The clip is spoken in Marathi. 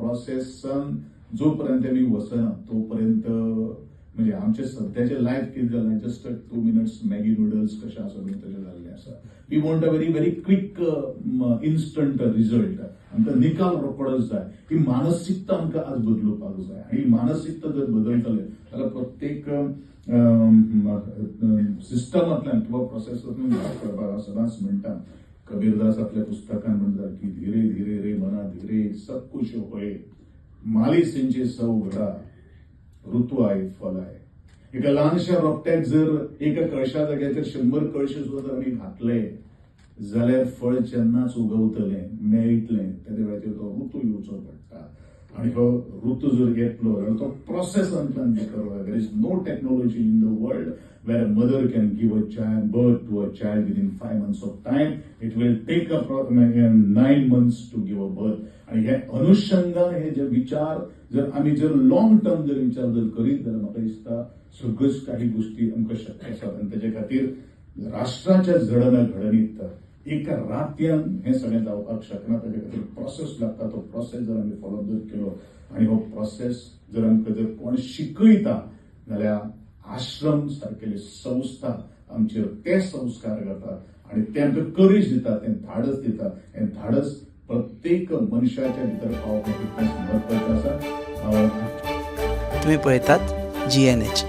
प्रोसेसान जोपर्यंत मी वचना तोपर्यंत म्हणजे आमचे सध्याचे लायफ कितें जालें जस्ट 2 मिनिट्स मॅगी नूडल्स कशें आसा तशें जाल्लें आसा. We want a very quick instant result. आमकां निकाल रोखडोच जाय. ही मानसिकता आमकां आज बदलुपाक जाय आनी ही मानसिकता जर बदलतले जाल्यार प्रत्येक सिस्टमांतल्यान किंवा प्रोसेसांतल्यान भायर पडपाक हांव सदांच म्हणटा. कबीरदास आपल्या पुस्तकांत म्हणटा की धीरे धीरे रे मना धीरे सब कुछ होय माली सिंचे सौघडा ऋतू आय फल आहे. एका ल्हानशा रोपट्याक जर एका कळशा जाग्याचेर 100 कळशे सुद्दां जर आमी घातले जाल्यार फळ जेन्नाच उगवतलें मेळटलें त्या वेळाचेर तो ऋतू येवचो पडटा. आणि हो ऋतू जर येतलो जाल्यार तो प्रोसेसांतल्यान करता. There is no technology in the world where a mother can give a child birth to a child within 5 months of time. It will take approximately 9 months to give a birth. आणि हे अनुषंगान हे जे विचार जर आमी जर लॉंग टर्म जर विचार जर करीत जाल्यार म्हाका दिसता सगळ्योच काही गोष्टी आमकां शक्य आसात. आनी तेजे खातीर राष्ट्राच्या घडणीत एका रातयान हे सगळें जावपाक शकना. तेजे खातीर प्रोसेस लागता. तो प्रोसेस जर आमी फॉलो जर केलो आनी हो प्रोसेस जर आमकां जर कोण शिकयता जाल्यार आश्रम सारकेले संस्था आमचेर ते संस्कार करतात आणि ते आमकां करेज दितात, ते धाडस दितात. हे धाडस प्रत्येक मनशाच्या भितर पावप हे तितकेंच म्हत्वाचें आसा. तुम्ही पळयतात GNH.